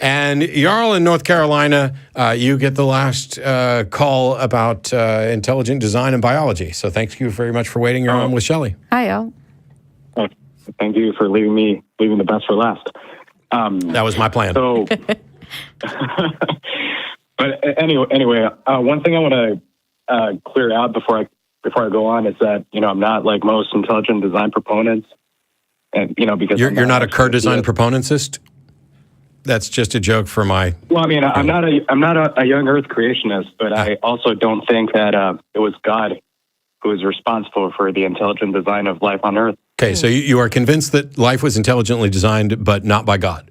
And Jarl in North Carolina, you get the last call about intelligent design and biology. So thank you very much for waiting. You're on with Shelley. Hi, Jarl. Thank you for leaving the best for last. That was my plan. So, but anyway, one thing I want to clear out before I go on is that I'm not like most intelligent design proponents, and because you're not a co-design proponentist. That's just a joke for my. Well, I mean, I'm not a young Earth creationist, but I also don't think that it was God who was responsible for the intelligent design of life on Earth. Okay, so you are convinced that life was intelligently designed, but not by God.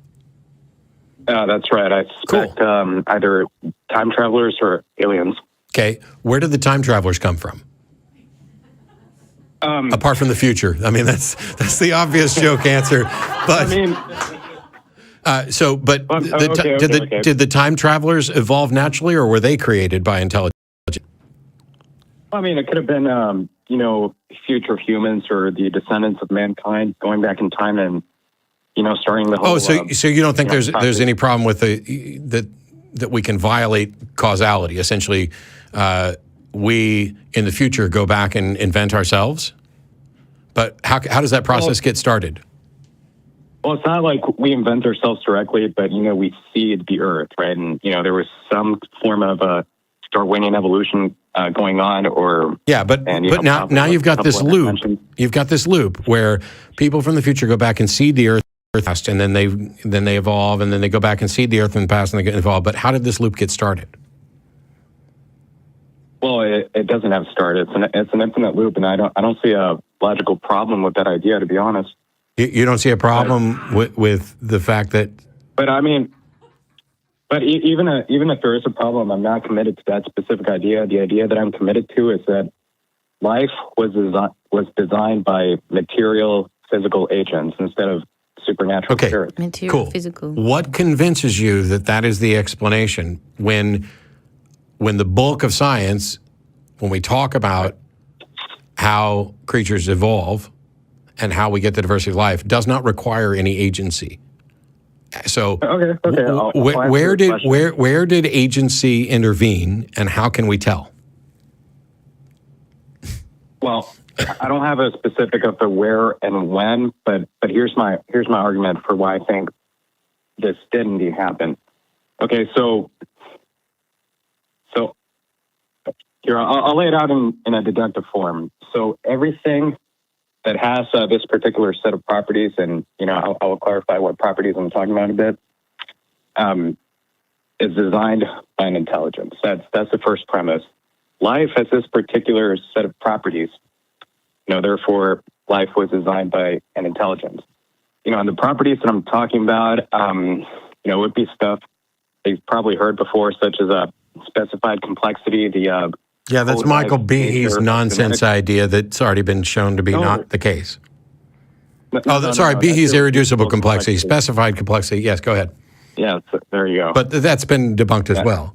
That's right. I suspect either time travelers or aliens. Okay, where did the time travelers come from? Apart from the future. I mean, that's the obvious joke answer. But I mean, did the time travelers evolve naturally, or were they created by intelligence? I mean, it could have been, future humans or the descendants of mankind going back in time and, starting the whole. Oh, so you don't think there's any problem with that we can violate causality? Essentially, we in the future go back and invent ourselves. But how does that process get started? Well, it's not like we invent ourselves directly, but we seed the Earth, right? And there was some form of Darwinian evolution going on, or but now you've got this loop. You've got this loop where people from the future go back and seed the Earth past, and then they evolve, and then they go back and seed the Earth in the past, and they evolve. But how did this loop get started? Well, it doesn't have start. It's an infinite loop, and I don't see a logical problem with that idea, to be honest. You don't see a problem with the fact that. But I mean. But even if there is a problem, I'm not committed to that specific idea. The idea that I'm committed to is that life was designed by material, physical agents instead of supernatural spirits. Material, physical. What convinces you that is the explanation when the bulk of science, when we talk about how creatures evolve and how we get the diversity of life, does not require any agency? So, where did agency intervene, and how can we tell? Well, I don't have a specific of the where and when, but here's my argument for why I think this did indeed happen. Okay, so here I'll lay it out in a deductive form. So everything that has this particular set of properties, and I'll clarify what properties I'm talking about a bit, is designed by an intelligence. That's the first premise. Life has this particular set of properties. Therefore, life was designed by an intelligence. And the properties that I'm talking about, would be stuff they've probably heard before, such as a specified complexity, that's Michael Behe's nonsense idea that's already been shown to be not the case. Behe's irreducible complexity, specified complexity. Yes, go ahead. Yeah, there you go. But that's been debunked as well,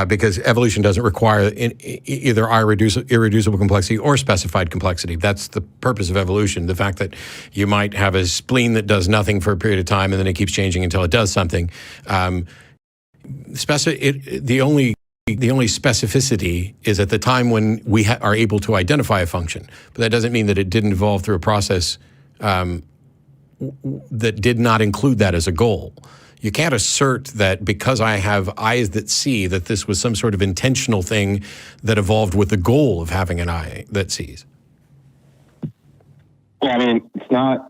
because evolution doesn't require either irreducible complexity or specified complexity. That's the purpose of evolution. The fact that you might have a spleen that does nothing for a period of time and then it keeps changing until it does something. The only specificity is at the time when we are able to identify a function. But that doesn't mean that it didn't evolve through a process that did not include that as a goal. You can't assert that because I have eyes that see that this was some sort of intentional thing that evolved with the goal of having an eye that sees. Yeah, I mean, it's not...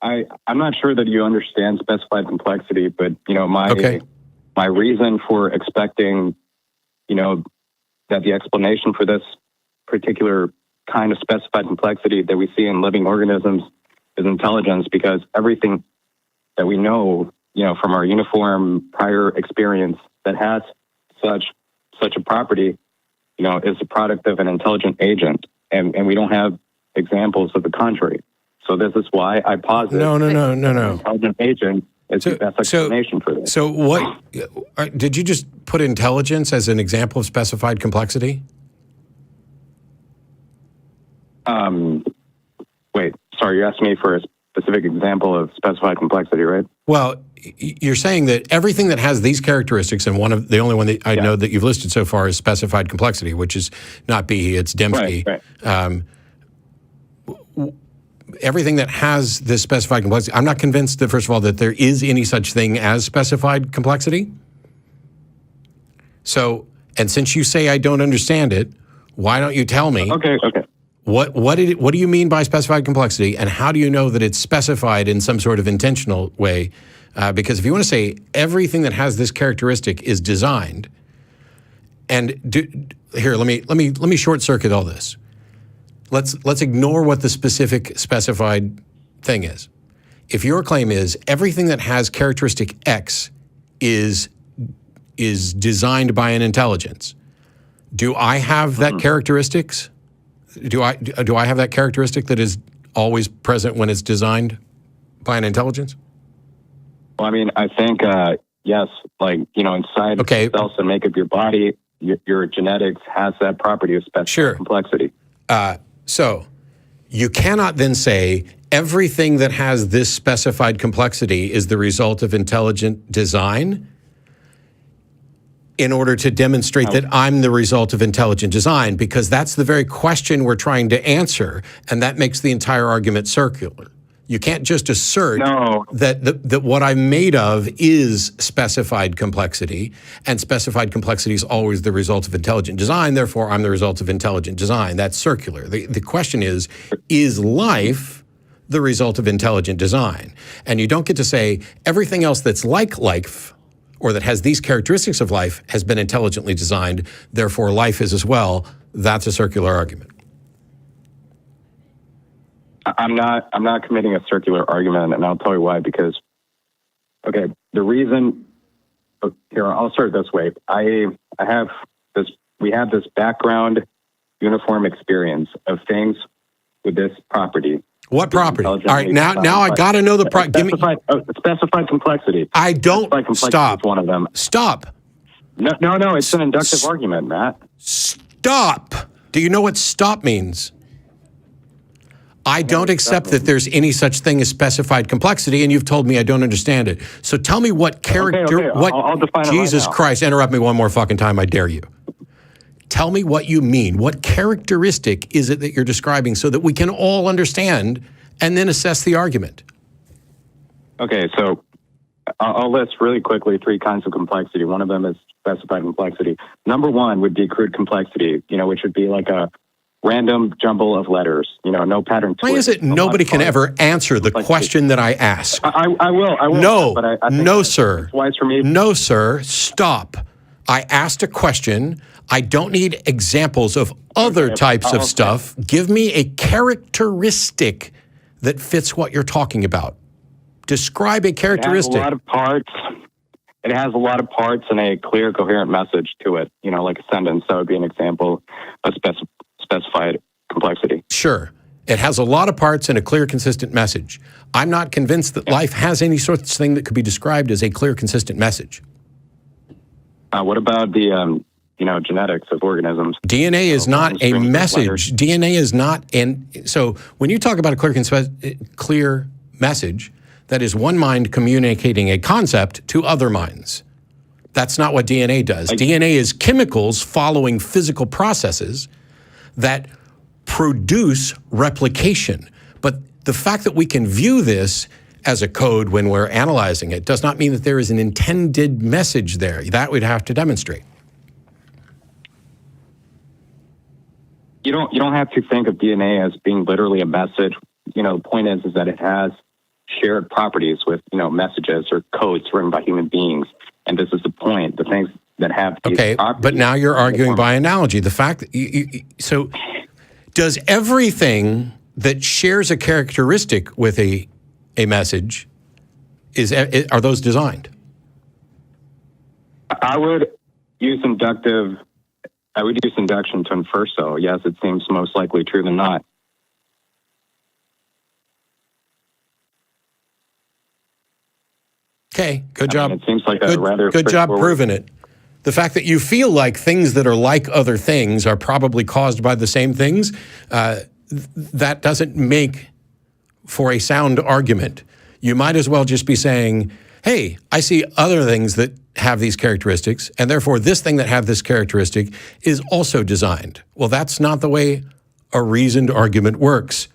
I'm not sure that you understand specified complexity, but, my reason for expecting, that the explanation for this particular kind of specified complexity that we see in living organisms is intelligence, because everything that we know, from our uniform prior experience that has such a property, is the product of an intelligent agent, and we don't have examples of the contrary. So this is why I posit no. an intelligent agent is the best explanation for this. So what, did you just put intelligence as an example of specified complexity? Wait, sorry, you're asking me for specific example of specified complexity, right? Well, you're saying that everything that has these characteristics, and the only one that I know that you've listed so far is specified complexity, which is not Behe, it's Dembski. Right. Everything that has this specified complexity, I'm not convinced that, first of all, that there is any such thing as specified complexity. So, and since you say I don't understand it, why don't you tell me? Okay. What do you mean by specified complexity, and how do you know that it's specified in some sort of intentional way? Because if you want to say everything that has this characteristic is designed, and here, let me short circuit all this. Let's ignore what the specific specified thing is. If your claim is everything that has characteristic X is designed by an intelligence, do I have that characteristics? Do I have that characteristic that is always present when it's designed by an intelligence? Well, I mean, I think yes. Like, inside cells that make up your body, your genetics has that property of specified complexity. So you cannot then say everything that has this specified complexity is the result of intelligent design in order to demonstrate that I'm the result of intelligent design, because that's the very question we're trying to answer, and that makes the entire argument circular. You can't just assert that what I'm made of is specified complexity, and specified complexity is always the result of intelligent design, therefore I'm the result of intelligent design. That's circular. The question is life the result of intelligent design? And you don't get to say everything else that's like life, or that has these characteristics of life, has been intelligently designed, therefore life is as well. That's a circular argument. I'm not committing a circular argument, and I'll tell you why. Because, the reason here, I'll start this way. We have this background uniform experience of things with this property. What property? All right, now I got to know the specified complexity. I don't stop. Is one of them. Stop. No. It's an inductive argument, Matt. Stop. Do you know what stop means? I don't accept that there's any such thing as specified complexity, and you've told me I don't understand it. So tell me what character. Okay. I'll define Jesus it right now. Christ! Interrupt me one more fucking time. I dare you. Tell me what you mean. What characteristic is it that you're describing so that we can all understand and then assess the argument? Okay, so I'll list really quickly 3 kinds of complexity. One of them is specified complexity. Number 1 would be crude complexity, which would be like a random jumble of letters, no pattern. Why is it nobody can ever answer the question that I ask? I will. No, but I think no, sir. It's wise for me. No, sir. Stop. I asked a question. I don't need examples of other types of stuff. Give me a characteristic that fits what you're talking about. Describe a characteristic. It has a lot of parts. It has a lot of parts and a clear, coherent message to it. Like a sentence. That would be an example of specified complexity. Sure. It has a lot of parts and a clear, consistent message. I'm not convinced that life has any such thing that could be described as a clear, consistent message. What about the genetics of organisms? DNA is not a message. DNA is not, so when you talk about a clear message, that is one mind communicating a concept to other minds. That's not what DNA does. DNA is chemicals following physical processes that produce replication. But the fact that we can view this as a code when we're analyzing it does not mean that there is an intended message there. That we'd have to demonstrate. You don't have to think of DNA as being literally a message. The point is that it has shared properties with, messages or codes written by human beings. And this is the point. The things that have these properties. But now you're arguing by analogy. The fact that so does everything that shares a characteristic with a message are those designed? I would use induction to infer so. Yes, it seems most likely true than not. Okay, good job. It seems like a rather good job proving it. The fact that you feel like things that are like other things are probably caused by the same things, that doesn't make for a sound argument, you might as well just be saying, hey, I see other things that have these characteristics, and therefore this thing that have this characteristic is also designed. Well, that's not the way a reasoned argument works.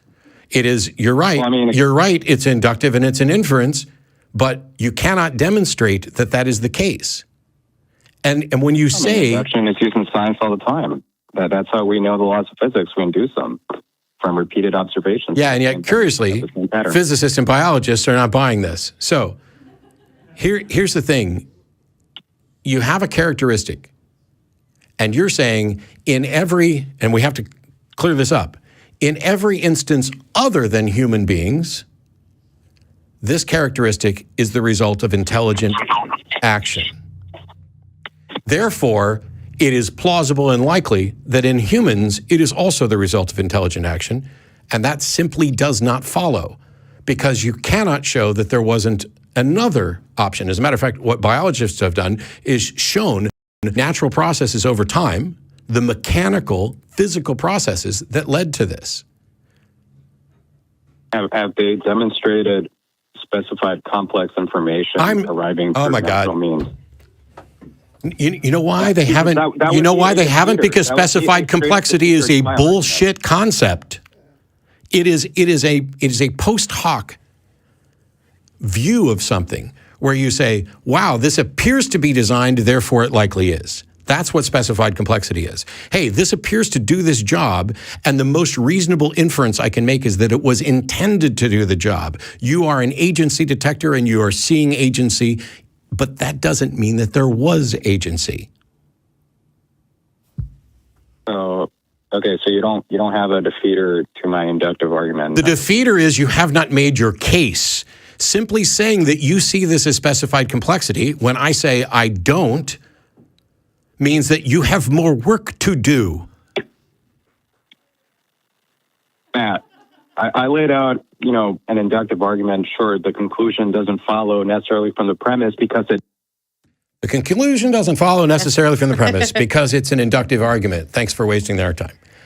It is, you're right, Well, I mean, you're right, it's inductive and it's an inference, but you cannot demonstrate that that is the case. And when you say... induction is used in science all the time. That's how we know the laws of physics. We induce them from repeated observations. Yeah, and yet, curiously, physicists and biologists are not buying this. So here's the thing. You have a characteristic, and you're saying in every, and we have to clear this up, in every instance other than human beings, this characteristic is the result of intelligent action. Therefore, it is plausible and likely that in humans, it is also the result of intelligent action, and that simply does not follow, because you cannot show that there wasn't another option. As a matter of fact, what biologists have done is shown natural processes over time, the mechanical, physical processes that led to this. Have they demonstrated specified complex information arriving through natural means? You know why they haven't? You know why they haven't? Because specified complexity is a bullshit concept. It is a post hoc view of something where you say, "Wow, this appears to be designed, therefore it likely is." That's what specified complexity is. Hey, this appears to do this job, and the most reasonable inference I can make is that it was intended to do the job. You are an agency detector, and you are seeing agency. But that doesn't mean that there was agency. So, okay, so you don't have a defeater to my inductive argument. The defeater is you have not made your case. Simply saying that you see this as specified complexity when I say I don't means that you have more work to do. Matt, I laid out, an inductive argument. Sure, the conclusion doesn't follow necessarily from the premise because The conclusion doesn't follow necessarily from the premise because it's an inductive argument. Thanks for wasting their time.